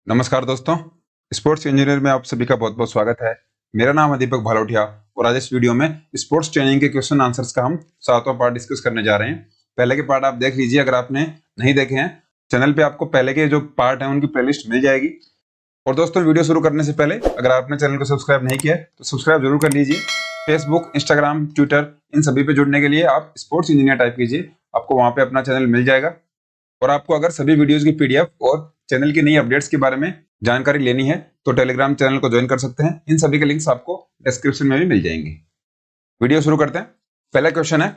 नमस्कार दोस्तों, sports engineer में आप सभी का बहुत बहुत स्वागत है। मेरा नाम है दीपक भालोठिया और आज इस वीडियो में स्पोर्ट्स ट्रेनिंग के क्वेश्चन आंसर्स का हम सातवां पार्ट डिस्कस करने जा रहे हैं। पहले के पार्ट आप देख लीजिए अगर आपने नहीं देखे हैं। चैनल पे आपको पहले के जो पार्ट हैं उनकी प्लेलिस्ट मिल जाएगी। और दोस्तों, वीडियो शुरू करने से पहले अगर आपने चैनल को सब्सक्राइब नहीं किया है तो सब्सक्राइब जरूर कर लीजिए। फेसबुक, इंस्टाग्राम, ट्विटर इन सभी पे जुड़ने के लिए आप स्पोर्ट्स इंजीनियर टाइप कीजिए, आपको वहां पे अपना चैनल मिल जाएगा। और आपको अगर सभी वीडियोस की पीडीएफ और चैनल की नई अपडेट्स के बारे में जानकारी लेनी है तो टेलीग्राम चैनल को ज्वाइन कर सकते हैं। इन सभी के लिंक्स आपको डिस्क्रिप्शन में भी मिल जाएंगे। वीडियो शुरू करते हैं। पहला क्वेश्चन है,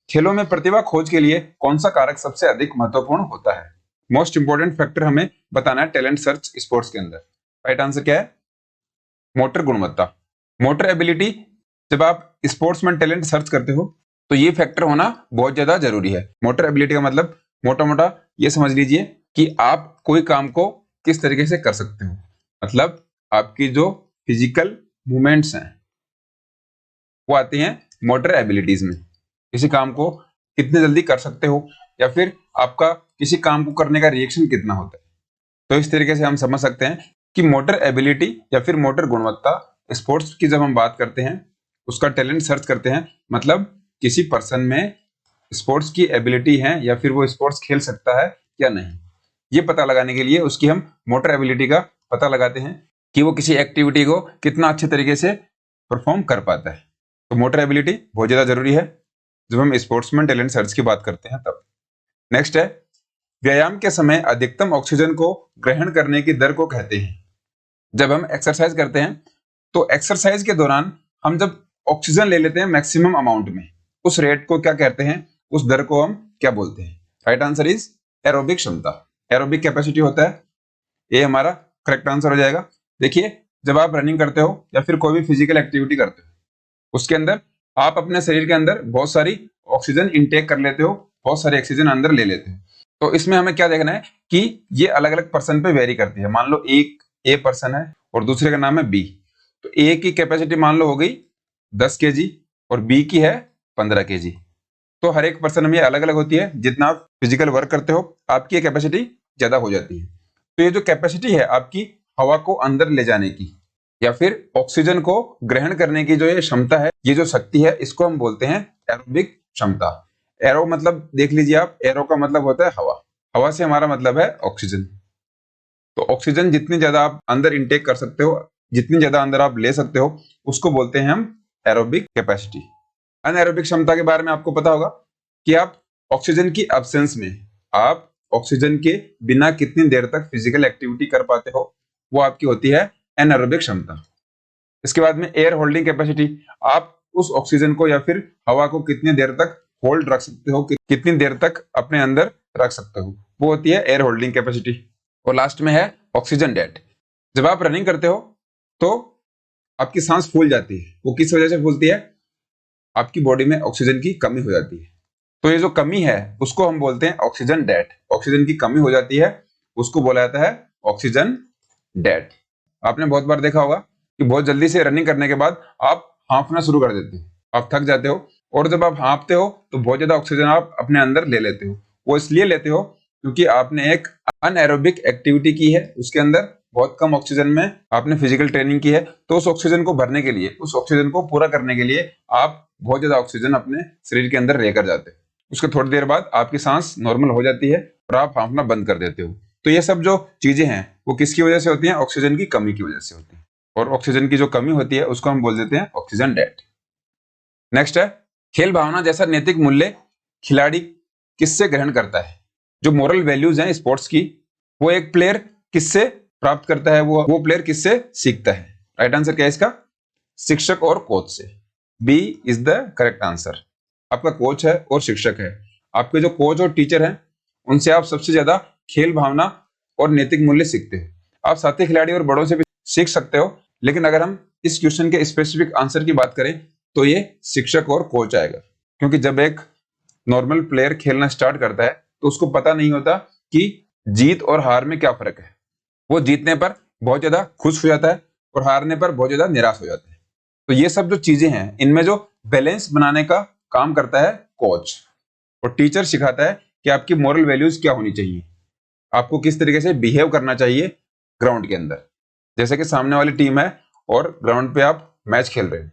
खेलों में प्रतिभा खोज के लिए कौन सा कारक सबसे अधिक महत्वपूर्ण होता है? मोस्ट इंपोर्टेंट फैक्टर हमें बताना है टैलेंट सर्च स्पोर्ट्स के अंदर। राइट आंसर क्या है? मोटर गुणवत्ता, मोटर एबिलिटी। जब आप स्पोर्ट्स में टैलेंट सर्च करते हो तो ये फैक्टर होना बहुत ज्यादा जरूरी है। मोटर एबिलिटी का मतलब मोटा मोटा ये समझ लीजिए कि आप कोई काम को किस तरीके से कर सकते हो, मतलब आपकी जो फिजिकल मूवमेंट्स हैं वो आती हैं मोटर एबिलिटीज में। किसी काम को कितने जल्दी कर सकते हो या फिर आपका किसी काम को करने का रिएक्शन कितना होता है। तो इस तरीके से हम समझ सकते हैं कि मोटर एबिलिटी या फिर मोटर गुणवत्ता स्पोर्ट्स की जब हम बात करते हैं, उसका टैलेंट सर्च करते हैं, मतलब किसी पर्सन में स्पोर्ट्स की एबिलिटी है या फिर वो स्पोर्ट्स खेल सकता है या नहीं, ये पता लगाने के लिए उसकी हम मोटर एबिलिटी का पता लगाते हैं कि वो किसी एक्टिविटी को कितना अच्छे तरीके से परफॉर्म कर पाता है। तो मोटर एबिलिटी बहुत ज्यादा जरूरी है जब हम स्पोर्ट्स में टैलेंट सर्च की बात करते हैं तब। नेक्स्ट है, व्यायाम के समय अधिकतम ऑक्सीजन को ग्रहण करने की दर को कहते हैं। जब हम एक्सरसाइज करते हैं तो एक्सरसाइज के दौरान हम जब ऑक्सीजन ले लेते हैं मैक्सिमम अमाउंट में, उस रेट को क्या कहते हैं, उस दर को हम क्या बोलते हैं? राइट आंसर इज एरोबिक क्षमता। एरोबिक कैपेसिटी होता है, ये हमारा करेक्ट आंसर हो जाएगा। देखिए, जब आप रनिंग करते हो या फिर कोई भी फिजिकल एक्टिविटी करते हो, उसके अंदर आप अपने शरीर के अंदर बहुत सारी ऑक्सीजन इनटेक कर लेते हो, बहुत सारे ऑक्सीजन अंदर ले लेते हो। तो इसमें हमें क्या देखना है कि ये अलग अलग पर्सन पे वेरी करती है। मान लो एक ए पर्सन है और दूसरे का नाम है बी, तो ए की कैपेसिटी मान लो हो गई 10 केजी और बी की है 15 केजी। तो हर एक पर्सन में अलग अलग होती है। जितना आप फिजिकल वर्क करते हो आपकी कैपेसिटी ज्यादा हो जाती है। तो ये जो कैपेसिटी है आपकी हवा को अंदर ले जाने की या फिर ऑक्सीजन को ग्रहण करने की जो ये क्षमता है, ये जो शक्ति है, इसको हम बोलते हैं एरोबिक क्षमता। एरो मतलब देख लीजिए आप, एरो का मतलब होता है हवा, हवा से हमारा मतलब है ऑक्सीजन। तो ऑक्सीजन जितनी ज्यादा आप अंदर इनटेक कर सकते हो, जितनी ज्यादा अंदर आप ले सकते हो, उसको बोलते हैं हम एरोबिक कैपेसिटी। अनएरोबिक क्षमता के बारे में आपको पता होगा कि आप ऑक्सीजन की एब्सेंस में, आप ऑक्सीजन के बिना कितनी देर तक फिजिकल एक्टिविटी कर पाते हो, वो आपकी होती है एनारोबिक क्षमता। इसके बाद में एयर होल्डिंग कैपेसिटी, आप उस ऑक्सीजन को या फिर हवा को कितनी देर तक होल्ड रख सकते हो, कितनी देर तक अपने अंदर रख सकते हो, वो होती है एयर होल्डिंग कैपेसिटी। और लास्ट में है ऑक्सीजन डेट। जब आप रनिंग करते हो तो आपकी सांस फूल जाती है, वो किस वजह से फूलती है? आपकी बॉडी में ऑक्सीजन की कमी हो जाती है। तो ये जो कमी है उसको हम बोलते हैं ऑक्सीजन डेट। ऑक्सीजन की कमी हो जाती है, उसको बोला जाता है ऑक्सीजन डेट। आपने बहुत बार देखा होगा कि बहुत जल्दी से रनिंग करने के बाद आप हाँफना शुरू कर देते हो, आप थक जाते हो, और जब आप हाँफते हो तो बहुत ज्यादा ऑक्सीजन आप अपने अंदर ले लेते हो। वो इसलिए लेते हो क्योंकि आपने एक अनएरोबिक एक्टिविटी की है, उसके अंदर बहुत कम ऑक्सीजन में आपने फिजिकल ट्रेनिंग की है। तो उस ऑक्सीजन को भरने के लिए, उस ऑक्सीजन को पूरा करने के लिए आप बहुत ज्यादा ऑक्सीजन अपने शरीर के अंदर लेकर जाते हो। उसके थोड़ी देर बाद आपकी सांस नॉर्मल हो जाती है और आप हाँफना बंद कर देते हो। तो ये सब जो चीजें हैं वो किसकी वजह से होती हैं? ऑक्सीजन की कमी की वजह से होती है। और ऑक्सीजन की जो कमी होती है उसको हम बोल देते हैं ऑक्सीजन डेट। नेक्स्ट है, खेल भावना जैसा नैतिक मूल्य खिलाड़ी किससे ग्रहण करता है? जो मोरल वैल्यूज हैं स्पोर्ट्स की, वो एक प्लेयर किससे प्राप्त करता है, वो प्लेयर किससे सीखता है? राइट आंसर क्या है इसका? शिक्षक और कोच से। B is the correct answer. आपका कोच है और शिक्षक है, आपके जो कोच और टीचर हैं उनसे आप सबसे ज्यादा खेल भावना और नैतिक मूल्य सीखते हो। आप साथी खिलाड़ी और बड़ों से भी सीख सकते हो, लेकिन अगर हम इस क्वेश्चन के स्पेसिफिक आंसर की बात करें तो ये शिक्षक और कोच आएगा। क्योंकि जब एक नॉर्मल प्लेयर खेलना स्टार्ट करता है तो उसको पता नहीं होता कि जीत और हार में क्या फर्क है। वो जीतने पर बहुत ज्यादा खुश हो जाता है और हारने पर बहुत ज्यादा निराश हो जाता है। तो ये सब जो चीजें हैं, इनमें जो बैलेंस बनाने का काम करता है कोच, और टीचर सिखाता है कि आपकी मॉरल वैल्यूज क्या होनी चाहिए, आपको किस तरीके से बिहेव करना चाहिए ग्राउंड के अंदर, जैसे कि सामने वाली टीम है और ग्राउंड पे आप मैच खेल रहे हो,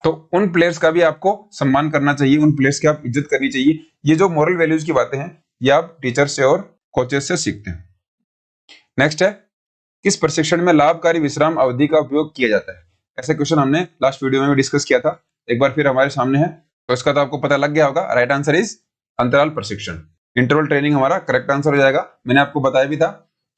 तो उन प्लेयर्स का भी आपको सम्मान करना चाहिए, उन प्लेयर्स की आप इज्जत करनी चाहिए। ये जो मॉरल वैल्यूज की बातें हैं ये आप टीचर से और कोचेस से सीखते हैं। नेक्स्ट है, किस प्रशिक्षण में लाभकारी विश्राम अवधि का उपयोग किया जाता है? ऐसे क्वेश्चन हमने लास्ट वीडियो में भी डिस्कस किया था, एक बार फिर हमारे सामने है, तो इसका तो आपको पता लग गया होगा। राइट आंसर इज अंतराल प्रशिक्षण, इंटरवल ट्रेनिंग हमारा करेक्ट आंसर हो जाएगा। मैंने आपको बताया भी था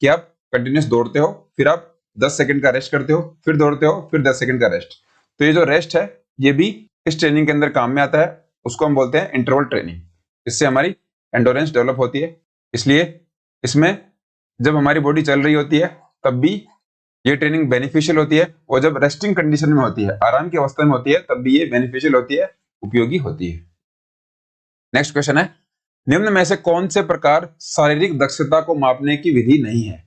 कि आप कंटिन्यूस दौड़ते हो, फिर आप 10 सेकंड का रेस्ट करते हो, फिर दौड़ते हो, फिर 10 सेकंड का रेस्ट। तो ये जो रेस्ट है ये भी इस ट्रेनिंग के अंदर काम में आता है, उसको हम बोलते हैं इंटरवल ट्रेनिंग। इससे हमारी एंडोरेंस डेवलप होती है, इसलिए इसमें जब हमारी बॉडी चल रही होती है तब भी ये ट्रेनिंग बेनिफिशियल होती है, और जब रेस्टिंग कंडीशन में होती है, आराम की अवस्था में होती है, तब भी ये बेनिफिशियल होती है, उपयोगी होती है। नेक्स्ट क्वेश्चन है, निम्न में से कौन से प्रकार शारीरिक दक्षता को मापने की विधि नहीं है?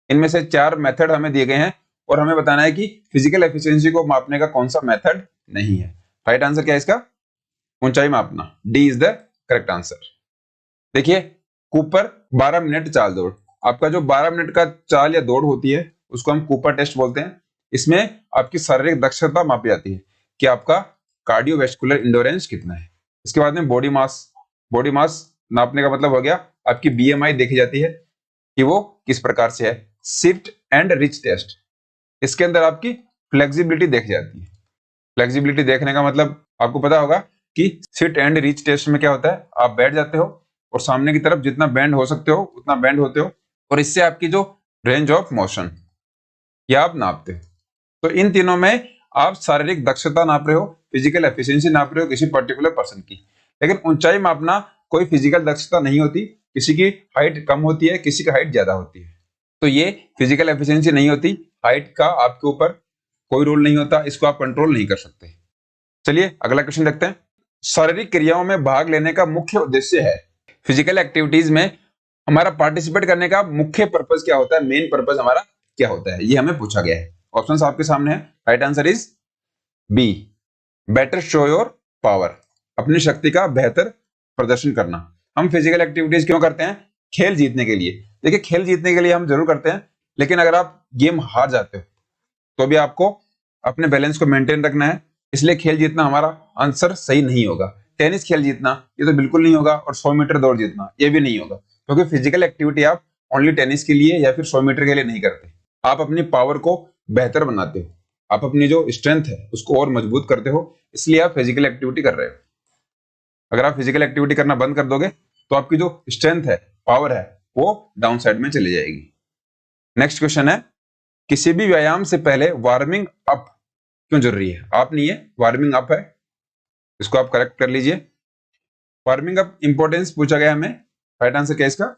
इनमें से 4 मेथड हमें दिए गए हैं और हमें बताना है कि फिजिकल एफिशिएंसी को मापने का कौन सा मेथड नहीं है। राइट आंसर क्या है इसका? ऊंचाई मापना। D is the correct answer. देखिए, कूपर 12 मिनट चाल दौड़, आपका जो 12 मिनट का चाल या दौड़ होती है उसको हम कूपर टेस्ट बोलते हैं। इसमें आपकी शारीरिक दक्षता मापी जाती है कि आपका कार्डियोवैस्कुलर इंडोरेंस कितना है। इसके बाद में बॉडी मास, बॉडी मास नापने का मतलब हो गया आपकी बीएमआई देखी जाती है कि वो किस प्रकार से है। सिट एंड रिच टेस्ट, इसके अंदर आपकी फ्लेक्सिबिलिटी देखी जाती है। फ्लेक्सिबिलिटी देखने का मतलब आपको पता होगा कि सिट एंड रिच टेस्ट में क्या होता है, आप बैठ जाते हो और सामने की तरफ जितना बैंड हो सकते हो उतना बैंड होते हो, और इससे आपकी जो रेंज ऑफ मोशन ये आप नापते हो। तो इन तीनों में आप शारीरिक दक्षता नाप रहे हो, फिजिकल एफिशिएंसी नाप रहे हो किसी पर्टिकुलर पर्सन की। लेकिन ऊंचाई मापना कोई फिजिकल दक्षता नहीं होती, किसी की हाइट कम होती है, किसी की हाइट ज्यादा होती है, तो ये फिजिकल एफिशिएंसी नहीं होती। हाइट का आपके ऊपर कोई रोल नहीं होता, इसको आप कंट्रोल नहीं कर सकते। चलिए अगला क्वेश्चन देखते हैं। शारीरिक क्रियाओं में भाग लेने का मुख्य उद्देश्य है, फिजिकल एक्टिविटीज में हमारा पार्टिसिपेट करने का मुख्य पर्पस क्या होता है, मेन पर्पस हमारा क्या होता है, ये हमें पूछा गया है। ऑप्शंस आपके सामने है। Right answer is B, better show your power, अपनी शक्ति का बेहतर प्रदर्शन करना। हम फिजिकल एक्टिविटीज क्यों करते हैं? खेल जीतने के लिए। देखिए, खेल जीतने के लिए हम जरूर करते हैं, लेकिन अगर आप गेम हार जाते हो तो भी आपको अपने बैलेंस को मेंटेन रखना है, इसलिए खेल जीतना हमारा आंसर सही नहीं होगा। टेनिस खेल जीतना ये तो बिल्कुल नहीं होगा, और 100 मीटर दौड़ जीतना ये भी नहीं होगा, क्योंकि फिजिकल एक्टिविटी आप ओनली टेनिस के लिए या फिर 100 मीटर के लिए नहीं करते। आप अपनी पावर को बेहतर बनाते हो, आप अपनी जो स्ट्रेंथ है उसको और मजबूत करते हो, इसलिए आप फिजिकल एक्टिविटी कर रहे हो। अगर आप फिजिकल एक्टिविटी करना बंद कर दोगे तो आपकी जो स्ट्रेंथ है, पावर है, वो डाउन साइड में चली जाएगी। नेक्स्ट क्वेश्चन है, किसी भी व्यायाम से पहले वार्मिंग अप क्यों जरूरी है? आप नहीं है, वार्मिंग अप है, इसको आप करेक्ट कर लीजिए। वार्मिंग अप इंपॉर्टेंस पूछा गया हमें। राइट आंसर क्या है इसका?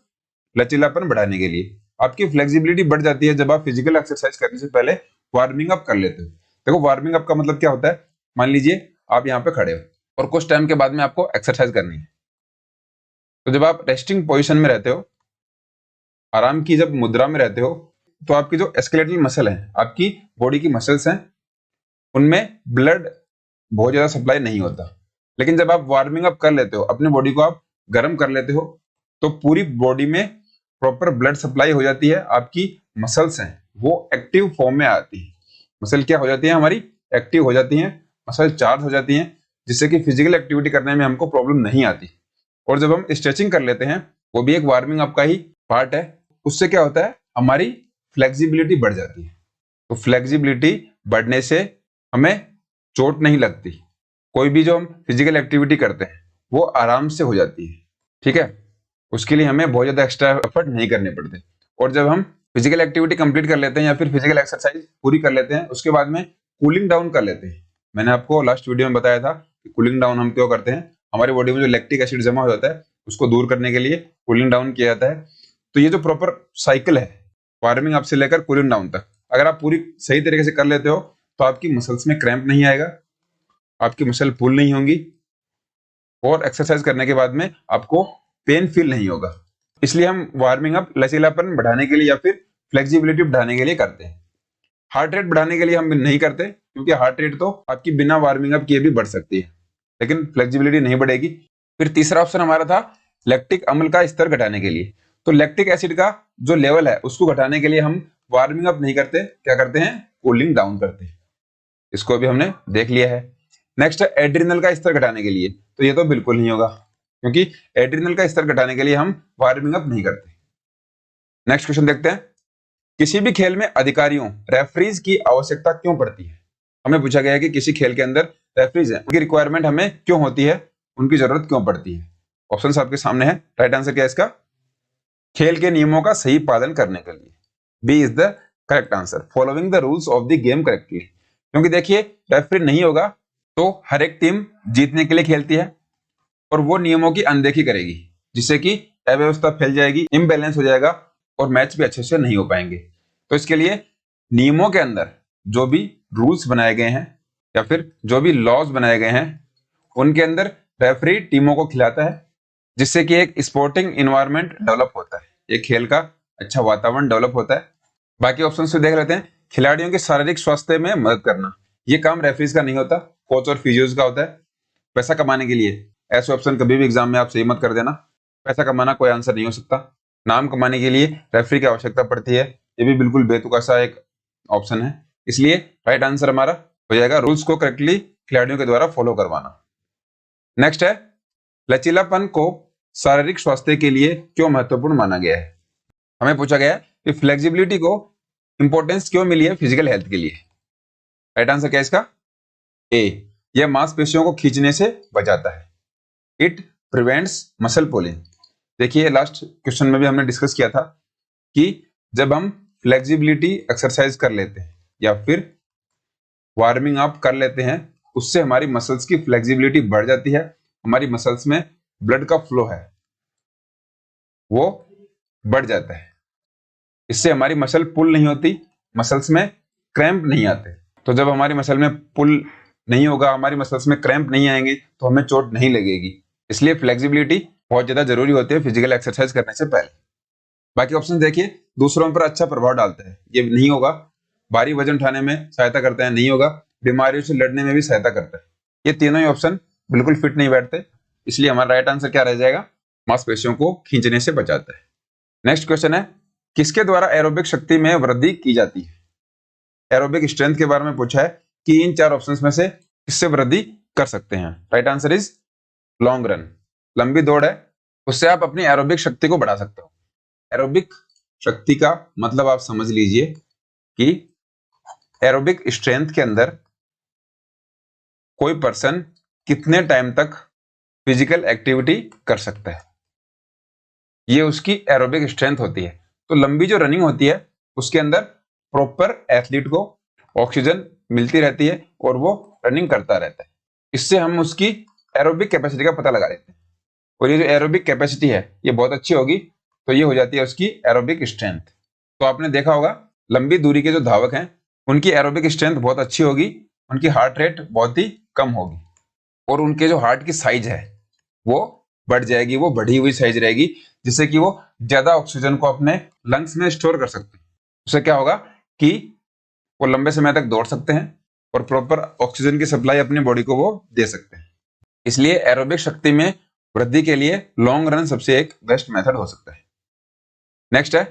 लचीलापन बढ़ाने के लिए। आपकी फ्लेक्सिबिलिटी बढ़ जाती है जब आप फिजिकल एक्सरसाइज करने से पहले वार्मिंग अप कर लेते हो। देखो, वार्मिंग अप का मतलब क्या होता है, मान लीजिए आप यहाँ पे खड़े हो और कुछ टाइम के बाद में आपको एक्सरसाइज करनी है, तो जब आप रेस्टिंग पोजिशन में रहते हो, आराम की जब मुद्रा में रहते हो, तो आपकी जो स्केलेटल मसल है, आपकी बॉडी की मसल्स हैं, उनमें ब्लड बहुत ज्यादा सप्लाई नहीं होता। लेकिन जब आप वार्मिंग अप कर लेते हो, अपनी बॉडी को आप गर्म कर लेते हो, तो पूरी बॉडी में प्रॉपर ब्लड सप्लाई हो जाती है, आपकी मसल्स हैं वो एक्टिव फॉर्म में आती है। मसल क्या हो जाती है हमारी? एक्टिव हो जाती हैं, मसल चार्ज हो जाती हैं, जिससे कि फिजिकल एक्टिविटी करने में हमको प्रॉब्लम नहीं आती। और जब हम स्ट्रेचिंग कर लेते हैं, वो भी एक वार्मिंग अप का ही पार्ट है, उससे क्या होता है, हमारी फ्लेक्सिबिलिटी बढ़ जाती है। तो फ्लेक्सिबिलिटी बढ़ने से हमें चोट नहीं लगती, कोई भी जो हम फिजिकल एक्टिविटी करते हैं वो आराम से हो जाती है। ठीक है, उसके लिए हमें बहुत ज्यादा एक्स्ट्रा एफर्ट नहीं करने पड़ते। और जब हम फिजिकल एक्टिविटी कंप्लीट कर लेते हैं या फिर फिजिकल एक्सरसाइज पूरी कर लेते हैं, उसके बाद में कूलिंग डाउन कर लेते हैं। मैंने आपको लास्ट वीडियो में बताया था कि कूलिंग डाउन हम क्यों करते हैं, हमारी बॉडी में जो लैक्टिक एसिड जमा हो जाता है उसको दूर करने के लिए कूलिंग डाउन किया जाता है। तो ये जो प्रॉपर साइकिल है, वार्मिंग अप से लेकर कूलिंग डाउन तक, अगर आप पूरी सही तरीके से कर लेते हो तो आपकी मसल्स में क्रैम्प नहीं आएगा, आपकी मसल पुल नहीं होंगी, और एक्सरसाइज करने के बाद में आपको पेन फील नहीं होगा। इसलिए हम वार्मिंग अप लचीलापन बढ़ाने के लिए या फिर फ्लेक्सिबिलिटी बढ़ाने के लिए करते हैं। हार्ट रेट बढ़ाने के लिए हम नहीं करते, क्योंकि हार्ट रेट तो आपकी बिना वार्मिंग अप किए भी बढ़ सकती है, लेकिन फ्लेक्सिबिलिटी नहीं बढ़ेगी। फिर तीसरा ऑप्शन हमारा था लैक्टिक अम्ल का स्तर घटाने के लिए। तो लैक्टिक एसिड का जो लेवल है उसको घटाने के लिए हम वार्मिंग अप नहीं करते, क्या करते हैं, कूलिंग डाउन करते हैं। इसको भी हमने देख लिया है। नेक्स्ट है एड्रिनल का स्तर घटाने के लिए, तो ये तो बिल्कुल नहीं होगा, क्योंकि एड्रिनल का स्तर घटाने के लिए हम वार्मिंग अप नहीं करते। नेक्स्ट क्वेश्चन देखते हैं, किसी भी खेल में अधिकारियों रेफरीज की आवश्यकता क्यों पड़ती है। हमें पूछा गया है कि किसी खेल के अंदर रेफरीज है, उनकी रिक्वायरमेंट हमें क्यों होती है, उनकी जरूरत क्यों पड़ती है। ऑप्शंस आपके सामने है। राइट आंसर क्या है इसका, खेल के नियमों का सही पालन करने के लिए। B is the correct answer, following the rules of the game correctly. क्योंकि देखिए रेफरी नहीं होगा तो हर एक टीम जीतने के लिए खेलती है और वो नियमों की अनदेखी करेगी, जिससे कि अव्यवस्था फैल जाएगी, इम्बैलेंस हो जाएगा और मैच भी अच्छे से नहीं हो पाएंगे। तो इसके लिए नियमों के अंदर जो भी रूल्स बनाए गए हैं या फिर जो भी लॉज बनाए गए हैं उनके अंदर रेफरी टीमों को खिलाता है, जिससे कि एक स्पोर्टिंग इन्वायरमेंट डेवलप होता है, एक खेल का अच्छा वातावरण डेवलप होता है। बाकी ऑप्शन से देख लेते हैं। खिलाड़ियों के शारीरिक स्वास्थ्य में मदद करना, ये काम रेफरीज का नहीं होता, कोच और फिजियोज का होता है। पैसा कमाने के लिए, ऐसे ऑप्शन कभी भी एग्जाम में आप सही मत कर देना, पैसा कमाना कोई आंसर नहीं हो सकता। नाम कमाने के लिए रेफरी की आवश्यकता पड़ती है, ये भी बिल्कुल बेतुका सा एक ऑप्शन है। इसलिए राइट आंसर हमारा हो जाएगा रूल्स को करेक्टली खिलाड़ियों के द्वारा फॉलो करवाना। नेक्स्ट है, लचीलापन को शारीरिक स्वास्थ्य के लिए क्यों महत्वपूर्ण माना गया है। हमें पूछा गया है कि फ्लेक्सिबिलिटी को इंपॉर्टेंस क्यों मिली है फिजिकल हेल्थ के लिए। राइट आंसर क्या है इसका, ए, यह मांसपेशियों को खींचने से बचाता है। It prevents muscle pulling. देखिए लास्ट क्वेश्चन में भी हमने डिस्कस किया था कि जब हम फ्लेक्सिबिलिटी एक्सरसाइज कर लेते हैं या फिर वार्मिंग अप कर लेते हैं, उससे हमारी मसल्स की फ्लेक्सिबिलिटी बढ़ जाती है, हमारी मसल्स में ब्लड का फ्लो है वो बढ़ जाता है, इससे हमारी मसल पुल नहीं होती, मसल्स में क्रैम्प नहीं आते। तो जब हमारी मसल में पुल नहीं होगा, हमारी मसल्स में क्रैम्प नहीं आएंगे, तो हमें चोट नहीं लगेगी। इसलिए फ्लेक्सिबिलिटी बहुत ज्यादा जरूरी होती है फिजिकल एक्सरसाइज करने से पहले। बाकी ऑप्शन देखिए, दूसरों पर अच्छा प्रभाव डालता है, ये नहीं होगा। भारी वजन उठाने में सहायता करता है, नहीं होगा। बीमारियों से लड़ने में भी सहायता करता है, ये तीनों ही ऑप्शन बिल्कुल फिट नहीं बैठते। इसलिए हमारा राइट आंसर क्या रह जाएगा, मांसपेशियों को खींचने से बचाता है। नेक्स्ट क्वेश्चन है, किसके द्वारा एरोबिक शक्ति में वृद्धि की जाती है। एरोबिक स्ट्रेंथ के बारे में पूछा है कि इन चार ऑप्शंस में से किससे वृद्धि कर सकते हैं। Right answer is long run, लंबी दौड़ है, उससे आप अपनी एरोबिक शक्ति को बढ़ा सकते हो। एरोबिक शक्ति का मतलब आप समझ लीजिए कि एरोबिक स्ट्रेंथ के अंदर कोई पर्सन कितने टाइम तक फिजिकल एक्टिविटी कर सकता है, ये उसकी एरोबिक स्ट्रेंथ होती है। तो लंबी जो रनिंग होती है उसके अंदर प्रॉपर एथलीट को ऑक्सीजन मिलती रहती है और वो रनिंग करता रहता है, इससे हम उसकी एरोबिक कैपेसिटी का पता लगा लेते हैं। और ये जो एरोबिक कैपेसिटी है ये बहुत अच्छी होगी, तो ये हो जाती है उसकी एरोबिक स्ट्रेंथ। तो आपने देखा होगा लंबी दूरी के जो धावक हैं उनकी एरोबिक स्ट्रेंथ बहुत अच्छी होगी, उनकी हार्ट रेट बहुत ही कम होगी और उनके जो हार्ट की साइज है वो बढ़ जाएगी, वो बढ़ी हुई साइज रहेगी, जिससे कि वो ज्यादा ऑक्सीजन को अपने लंग्स में स्टोर कर सकते हैं। उससे क्या होगा कि वो लंबे समय तक दौड़ सकते हैं और प्रॉपर ऑक्सीजन की सप्लाई अपनी बॉडी को वो दे सकते हैं। इसलिए एरोबिक शक्ति में वृद्धि के लिए लॉन्ग रन सबसे एक बेस्ट मेथड हो सकता है। नेक्स्ट है,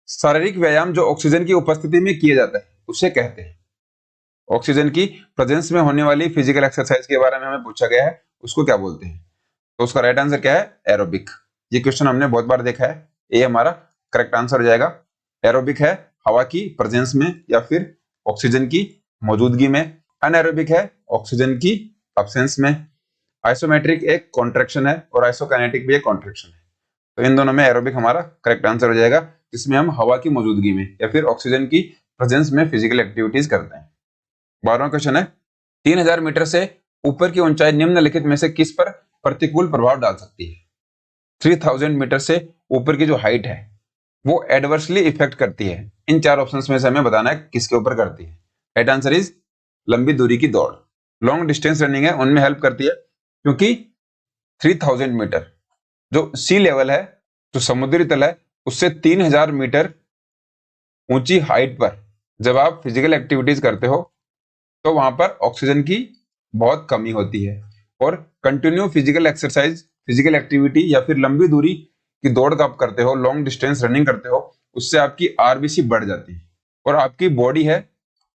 शारीरिक व्यायाम जो ऑक्सीजन की उपस्थिति में किया जाता है उसे कहते हैं। ऑक्सीजन की प्रेजेंस में होने वाली फिजिकल एक्सरसाइज के बारे में हमें पूछा गया है, उसको क्या बोलते हैं। तो उसका राइट आंसर क्या है, एरोबिक। ये क्वेश्चन हमने बहुत बार देखा है, ये हमारा करेक्ट आंसर हो जाएगा। एरोबिक है हवा की प्रेजेंस में या फिर ऑक्सीजन की मौजूदगी में, अनएरोबिक है ऑक्सीजन की अब्सेंस में। आइसोमेट्रिक एक कॉन्ट्रैक्शन है और आइसोकाइनेटिक भी एक कॉन्ट्रैक्शन है। तो इन दोनों में एरोबिक हमारा करेक्ट आंसर हो जाएगा, जिसमें हम हवा की मौजूदगी में या फिर ऑक्सीजन की प्रेजेंस में फिजिकल एक्टिविटीज करते हैं। 12वां क्वेश्चन है, 3000 मीटर से ऊपर की ऊंचाई निम्नलिखित में से किस पर प्रतिकूल प्रभाव डाल सकती है। 3000 मीटर से ऊपर की जो हाइट है वो एडवर्सली इफेक्ट करती है। इन चार ऑप्शंस में से हमें बताना है किसके ऊपर करती है। राइट आंसर इज लंबी दूरी की दौड़, लॉन्ग डिस्टेंस रनिंग है उनमें हेल्प करती है, क्योंकि 3000 मीटर जो सी लेवल है, जो समुद्री तल है, उससे 3000 मीटर ऊंची हाइट पर जब आप फिजिकल एक्टिविटीज करते हो तो वहां पर ऑक्सीजन की बहुत कमी होती है और continue physical exercise, physical activity या फिर लंबी दूरी कि दौड़ का आप करते हो, लॉन्ग डिस्टेंस रनिंग करते हो, उससे आपकी आरबीसी बढ़ जाती है और आपकी बॉडी है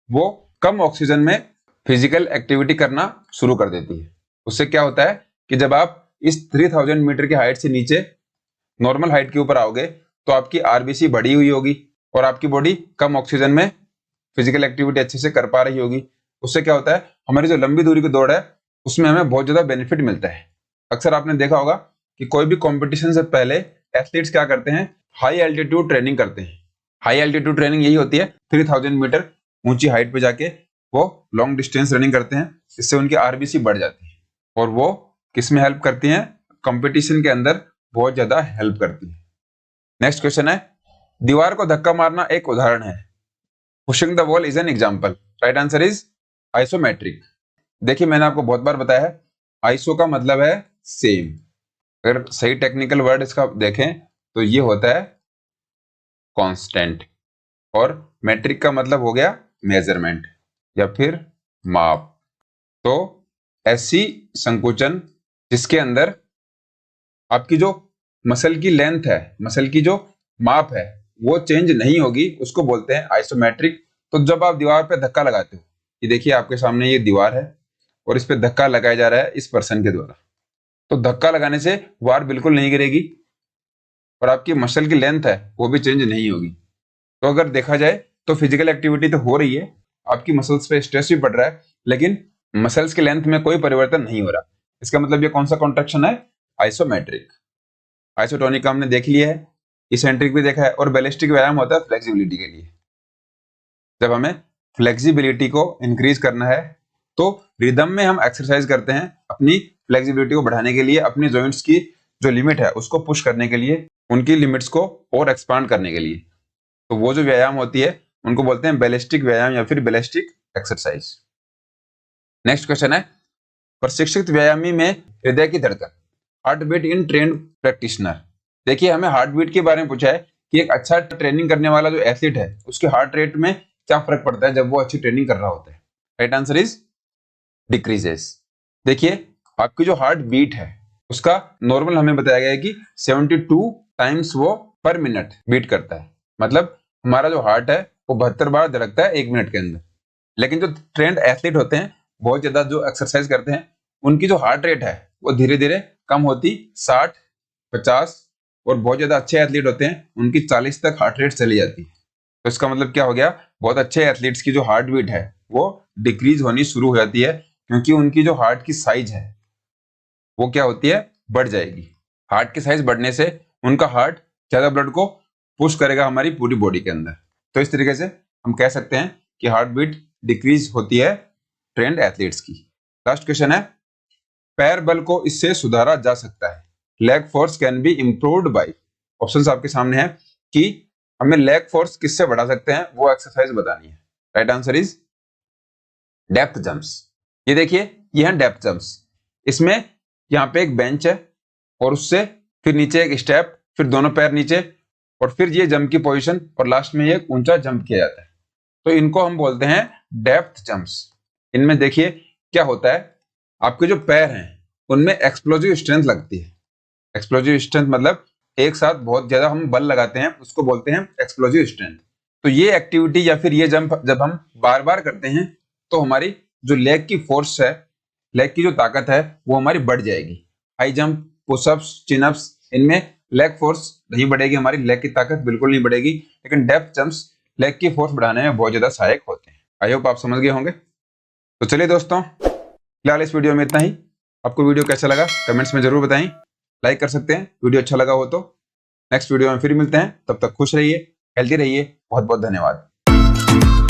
वो कम ऑक्सीजन में फिजिकल एक्टिविटी करना शुरू कर देती है। उससे क्या होता है कि जब आप इस 3000 मीटर की हाइट से नीचे नॉर्मल हाइट के ऊपर आओगे तो आपकी आरबीसी बढ़ी हुई होगी और आपकी बॉडी कम ऑक्सीजन में फिजिकल एक्टिविटी अच्छे से कर पा रही होगी। उससे क्या होता है, हमारी जो लंबी दूरी की दौड़ है उसमें हमें बहुत ज्यादा बेनिफिट मिलता है। अक्सर आपने देखा होगा कि कोई भी कंपटीशन से पहले एथलीट्स क्या करते हैं, हाई एल्टीट्यूड ट्रेनिंग करते हैं। हाई एल्टीट्यूड ट्रेनिंग यही होती है, 3000 मीटर ऊंची हाइट पे जाके वो लॉन्ग डिस्टेंस रनिंग करते हैं, इससे उनकी आरबीसी बढ़ जाती है और वो किस में हेल्प करती हैं, कंपटीशन के अंदर बहुत ज्यादा हेल्प करती है। नेक्स्ट क्वेश्चन है, दीवार को धक्का मारना एक उदाहरण है। Pushing the wall is an example. Right answer is isometric. देखिए मैंने आपको बहुत बार बताया है, आइसो का मतलब है सेम। अगर सही टेक्निकल वर्ड इसका देखें तो ये होता है कांस्टेंट और मेट्रिक का मतलब हो गया मेजरमेंट या फिर माप। तो ऐसी संकुचन जिसके अंदर आपकी जो मसल की लेंथ है, मसल की जो माप है वो चेंज नहीं होगी, उसको बोलते हैं आइसोमेट्रिक। तो जब आप दीवार पे धक्का लगाते हो, ये देखिए आपके सामने ये दीवार है और इस पे धक्का लगाया जा रहा है इस पर्सन के द्वारा, तो धक्का लगाने से वार बिल्कुल नहीं गिरेगी और आपकी मसल की लेंथ है वो भी चेंज नहीं होगी। तो अगर देखा जाए तो फिजिकल एक्टिविटी तो हो रही है, आपकी मसल्स पे स्ट्रेस भी पड़ रहा है, लेकिन मसल्स की लेंथ में कोई परिवर्तन नहीं हो रहा। इसका मतलब ये कौन सा कॉन्ट्रैक्शन है, आइसोमेट्रिक। आइसोटोनिक हमने देख लिया है, इसेंट्रिक भी देखा है और बैलिस्टिक व्यायाम होता है फ्लेक्सिबिलिटी के लिए। जब हमें फ्लेक्सिबिलिटी को इंक्रीज करना है तो रिदम में हम एक्सरसाइज करते हैं अपनी फ्लेक्सिबिलिटी को बढ़ाने के लिए, अपनी जॉइंट्स की जो लिमिट है उसको पुश करने के लिए, उनकी लिमिट्स को और एक्सपांड करने के लिए। तो वो जो व्यायाम होती है उनको बोलते हैं बैलिस्टिक व्यायाम या फिर बैलिस्टिक एक्सरसाइज। नेक्स्ट क्वेश्चन है, प्रशिक्षित व्यायामी में हृदय की धड़कन, heart beat in trained practitioner. देखिए हमें हार्ट बीट के बारे में पूछा है कि एक अच्छा ट्रेनिंग करने वाला जो एथलीट है उसके हार्ट रेट में क्या फर्क पड़ता है जब वो अच्छी ट्रेनिंग कर रहा होता है। Right answer is decreases. देखिए आपकी जो हार्ट बीट है उसका नॉर्मल हमें बताया गया है कि 72 टाइम्स वो पर मिनट बीट करता है, मतलब हमारा जो हार्ट है वो 72 बार धड़कता है 1 मिनट के अंदर। लेकिन जो ट्रेंड एथलीट होते हैं, बहुत ज्यादा जो एक्सरसाइज करते हैं, उनकी जो हार्ट रेट है वो धीरे धीरे कम होती 60, 50 और बहुत ज्यादा अच्छे एथलीट होते हैं उनकी 40 तक हार्ट रेट चली जाती है। तो इसका मतलब क्या हो गया, बहुत अच्छे एथलीट्स की जो हार्ट बीट है वो डिक्रीज होनी शुरू हो जाती है, क्योंकि उनकी जो हार्ट की साइज है वो क्या होती है, बढ़ जाएगी। हार्ट की साइज बढ़ने से उनका हार्ट ज्यादा ब्लड को पुश करेगा हमारी पूरी बॉडी के अंदर। तो इस तरीके से हम कह सकते हैं कि हार्ट बीट डिक्रीज होती है ट्रेंड एथलीट्स की। लास्ट क्वेश्चन है, पैर बल को इससे सुधारा जा सकता है, leg force can be improved by. Options आपके सामने है कि हमें लेग फोर्स किससे बढ़ा सकते हैं, वो एक्सरसाइज बतानी है। Right answer is depth jumps. ये देखिए ये है डेप्थ जंप्स। इसमें यहाँ पे एक बेंच है और उससे फिर नीचे एक स्टेप, फिर दोनों पैर नीचे और फिर ये जंप की पोजीशन और लास्ट में ये ऊंचा जंप किया जाता है। तो इनको हम बोलते हैं डेप्थ जंप्स। इनमें देखिए क्या होता है, आपके जो पैर हैं उनमें एक्सप्लोजिव स्ट्रेंथ लगती है। एक्सप्लोजिव स्ट्रेंथ मतलब एक साथ बहुत ज्यादा हम बल लगाते हैं, उसको बोलते हैं एक्सप्लोजिव स्ट्रेंथ। तो ये एक्टिविटी या फिर ये जंप जब हम बार बार करते हैं तो हमारी जो लेग की फोर्स है, लेग की जो ताकत है वो हमारी बढ़ जाएगी। हाई जंप, पुशअप्स, चिनअप्स, इनमें लेग फोर्स नहीं बढ़ेगी, हमारी लेग की ताकत बिल्कुल नहीं बढ़ेगी, लेकिन डेप्थ जंप्स लेग की फोर्स बढ़ाने में बहुत ज्यादा सहायक होते हैं। आई होप आप समझ गए होंगे। तो चलिए दोस्तों, फिलहाल इस वीडियो में इतना ही। आपको वीडियो कैसा लगा कमेंट्स में जरूर बताएं, लाइक कर सकते हैं वीडियो अच्छा लगा हो तो। नेक्स्ट वीडियो में फिर मिलते हैं, तब तक खुश रहिए, हेल्दी रहिए। बहुत बहुत धन्यवाद।